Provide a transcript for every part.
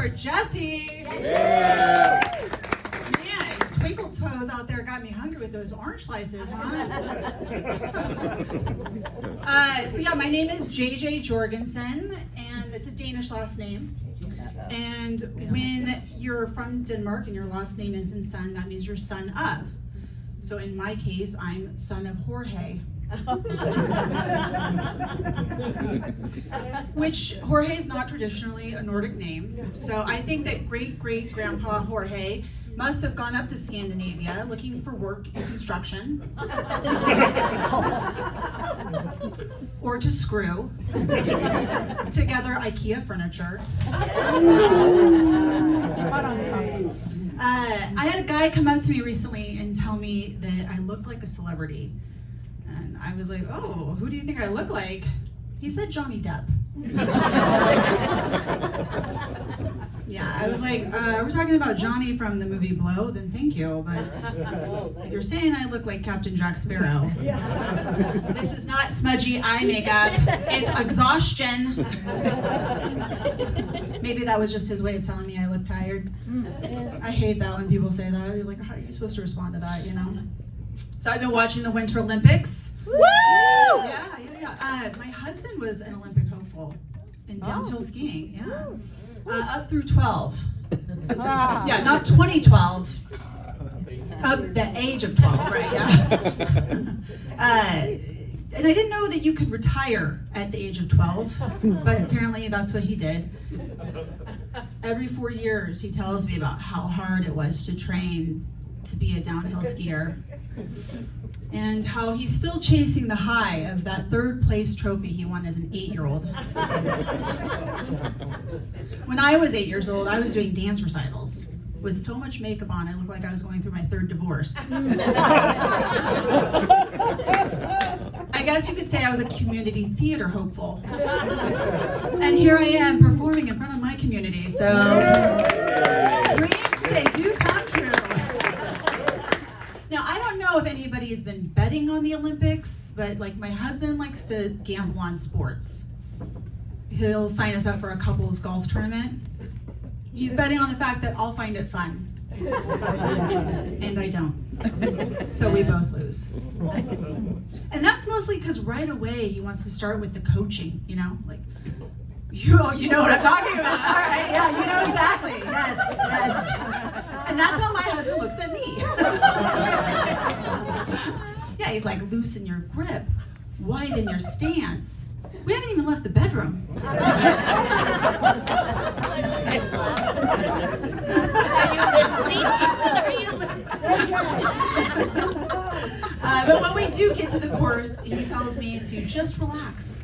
for Jesse. Yeah. Man, Twinkle Toes out there got me hungry with those orange slices, huh? So yeah, my name is JJ Jorgensen, and it's a Danish last name. And when you're from Denmark and your last name ends in son, that means you're son of. So in my case, I'm son of Jorge. Which Jorge is not traditionally a Nordic name. So I think that great-great-grandpa Jorge must have gone up to Scandinavia looking for work in construction. Or to screw together IKEA furniture. I had a guy come up to me recently and tell me that I looked like a celebrity. And I was like, oh, who do you think I look like? He said Johnny Depp. Yeah, I was like, we're talking about Johnny from the movie Blow, then thank you, but you're saying I look like Captain Jack Sparrow. This is not smudgy eye makeup, it's exhaustion. Maybe that was just his way of telling me I look tired. I hate that when people say that. You're like, how are you supposed to respond to that, you know? So I've been watching the Winter Olympics. Woo! Yeah. My husband was an Olympic hopeful in downhill skiing, yeah. Up through 12. Yeah, not 2012. Up the age of 12, right, yeah. And I didn't know that you could retire at the age of 12, but apparently that's what he did. Every 4 years, he tells me about how hard it was to train to be a downhill skier, and how he's still chasing the high of that third place trophy he won as an 8-year-old. When I was 8 years old, I was doing dance recitals. With so much makeup on, I looked like I was going through my 3rd divorce. I guess you could say I was a community theater hopeful. And here I am performing in front of my community, so dreams, they do come true. Now, I don't know if anybody has been betting on the Olympics, but like my husband likes to gamble on sports. He'll sign us up for a couples golf tournament. He's betting on the fact that I'll find it fun. And I don't. So we both lose. And that's mostly because right away he wants to start with the coaching, you know? Like, you know what I'm talking about. All right, yeah, you know exactly. Yes. And that's how my husband looks at me. Yeah, he's like, loosen your grip, widen your stance. We haven't even left the bedroom. But when we do get to the course, he tells me to just relax.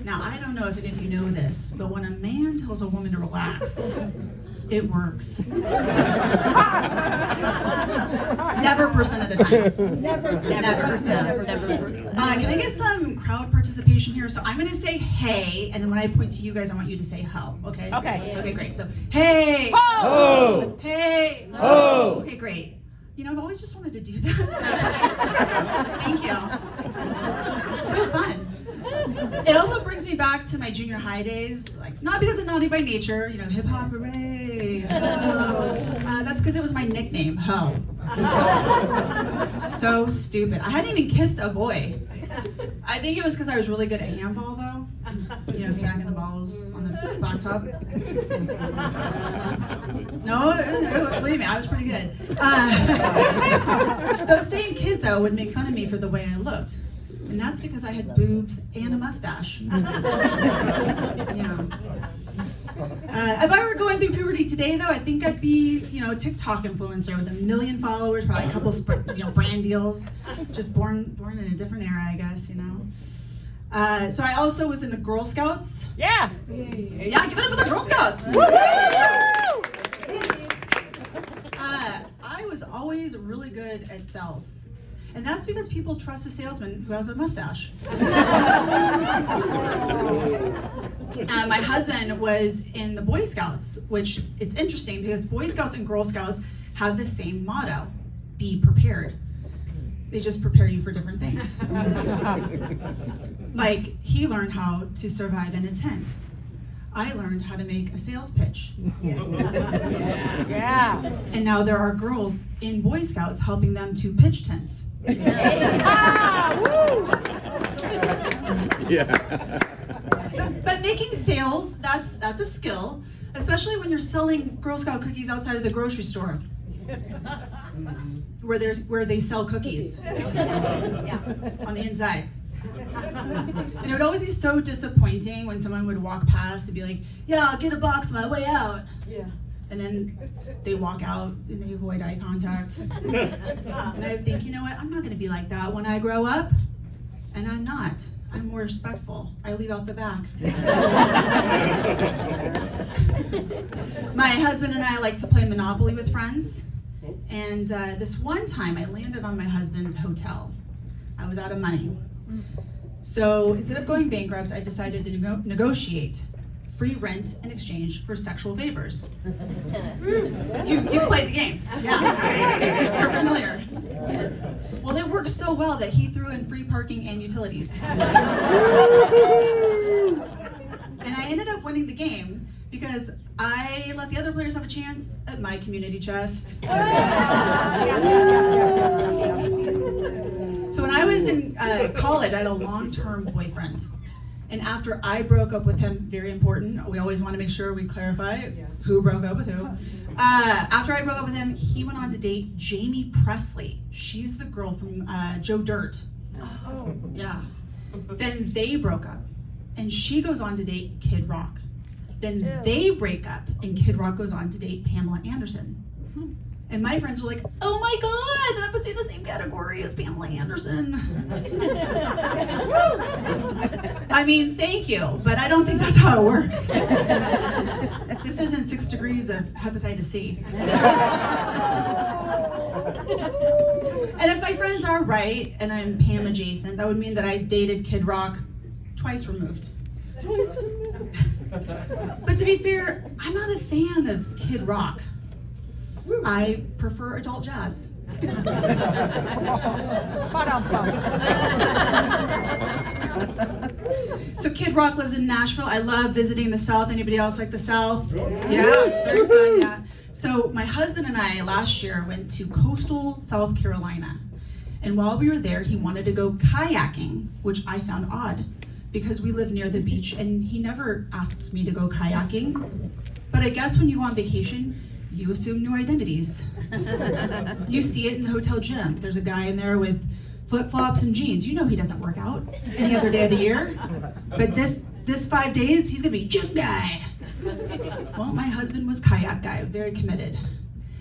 Now, I don't know if any of you know this, but when a man tells a woman to relax, it works. Never percent of the time. Never. Can I get some crowd participation here? So I'm going to say hey, and then when I point to you guys, I want you to say ho. Okay? Okay, great. So hey. Ho! Hey. Ho! Okay, great. You know, I've always just wanted to do that. So, thank you. So fun. It also brings me back to my junior high days, like not because of Naughty by Nature, you know, hip hop hooray, ho. That's because it was my nickname, Ho. So stupid. I hadn't even kissed a boy. I think it was because I was really good at handball though. You know, smacking the balls on the blacktop. No, believe me, I was pretty good. Those same kids though would make fun of me for the way I looked. And that's because I had boobs and a mustache. Yeah. If I were going through puberty today, though, I think I'd be, you know, a TikTok influencer with 1 million followers, probably a couple, brand deals. Just born in a different era, I guess, you know. So I also was in the Girl Scouts. Yeah. Yeah, give it up for the Girl Scouts. I was always really good at sales. And that's because people trust a salesman who has a mustache. My husband was in the Boy Scouts, which it's interesting because Boy Scouts and Girl Scouts have the same motto, be prepared. They just prepare you for different things. Like, he learned how to survive in a tent. I learned how to make a sales pitch. Yeah. And now there are girls in Boy Scouts helping them to pitch tents. Yeah. But making sales, that's a skill, especially when you're selling Girl Scout cookies outside of the grocery store. Where they sell cookies. On the inside. And it would always be so disappointing when someone would walk past and be like, yeah, I'll get a box on my way out. Yeah. And then they walk out and they avoid eye contact. And I would think, you know what, I'm not gonna be like that when I grow up. And I'm not. I'm more respectful. I leave out the back. My husband and I like to play Monopoly with friends. And this one time I landed on my husband's hotel. I was out of money. So instead of going bankrupt, I decided to negotiate free rent in exchange for sexual favors. You've played the game. Yeah, you're familiar. Well, it worked so well that he threw in free parking and utilities. And I ended up winning the game because I let the other players have a chance at my community chest. So when I was in college, I had a long-term boyfriend. And after I broke up with him, very important, we always want to make sure we clarify who broke up with who. After I broke up with him, he went on to date Jamie Presley. She's the girl from Joe Dirt. Yeah. Then they broke up, and she goes on to date Kid Rock. Then they break up, and Kid Rock goes on to date Pamela Anderson. And my friends were like, oh my God, that puts you in the same category as Pamela Anderson. I mean, thank you, but I don't think that's how it works. This isn't 6 degrees of hepatitis C. And if my friends are right, and I'm Pam adjacent, that would mean that I dated Kid Rock twice removed. But to be fair, I'm not a fan of Kid Rock. I prefer adult jazz. So Kid Rock lives in Nashville. I love visiting the South. Anybody else like the South? Yeah, it's very fun, yeah. So my husband and I last year went to coastal South Carolina. And while we were there, he wanted to go kayaking, which I found odd because we live near the beach and he never asks me to go kayaking. But I guess when you go on vacation, you assume new identities. You see it in the hotel gym. There's a guy in there with flip-flops and jeans. You know he doesn't work out any other day of the year. But this 5 days, he's gonna be gym guy. Well, my husband was kayak guy, very committed.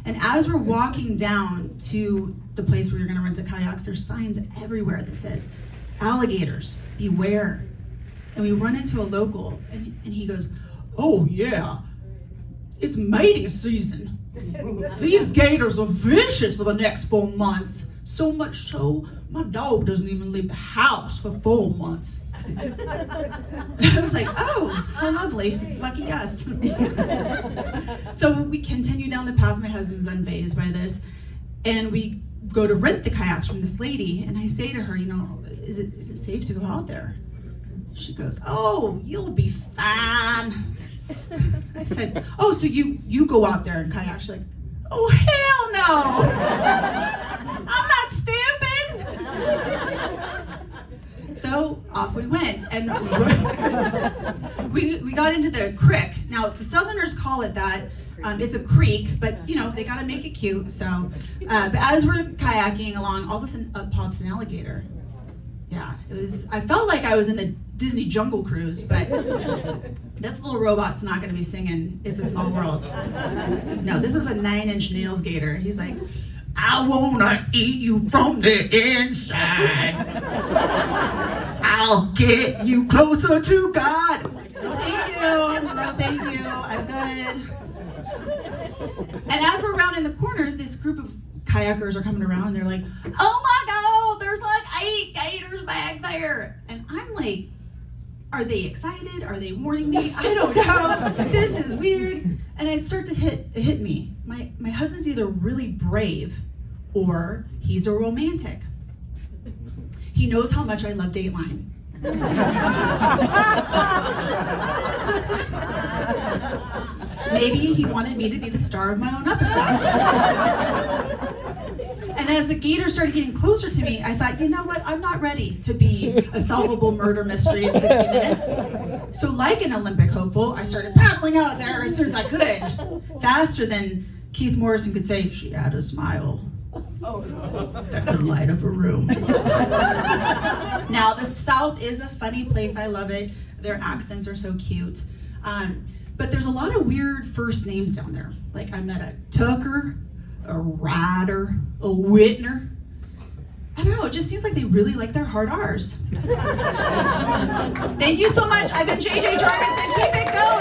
And as we're walking down to the place where you're gonna rent the kayaks, there's signs everywhere that says, alligators, beware. And we run into a local and he goes, oh yeah, it's mating season. These gators are vicious for the next 4 months. So much so, my dog doesn't even leave the house for 4 months. I was like, oh, how lovely, lucky us. So we continue down the path. My husband's unfazed by this. And we go to rent the kayaks from this lady. And I say to her, you know, is it safe to go out there? She goes, oh, you'll be fine. I said, oh, so you go out there and kayak. She's like, oh, hell no. I'm not stupid. So off we went, and we got into the creek. Now the Southerners call it that. It's a creek, but you know they gotta make it cute. So, but as we're kayaking along, all of a sudden up pops an alligator. Yeah, it was. I felt like I was in the Disney Jungle Cruise, but this little robot's not gonna be singing "It's a Small World." No, this is a 9-inch nails gator. He's like, I wanna eat you from the inside. I'll get you closer to God. I'm like, no thank you, no thank you, I'm good. And as we're around in the corner, this group of kayakers are coming around and they're like, oh my God, there's like 8 gators back there. And I'm like, are they excited? Are they warning me? I don't know. This is weird. And it started to hit me. My husband's either really brave or he's a romantic. He knows how much I love Dateline. Maybe he wanted me to be the star of my own episode. And as the gator started getting closer to me, I thought, you know what? I'm not ready to be a solvable murder mystery in 60 minutes. So like an Olympic hopeful, I started paddling out of there as soon as I could. Faster than Keith Morrison could say, she had a smile that could light up a room. Now, the South is a funny place. I love it. Their accents are so cute. But there's a lot of weird first names down there. Like I met a Tucker, a Ryder, a Whitner. I don't know, it just seems like they really like their hard R's. Thank you so much. I've been JJ Jarvis and keep it going.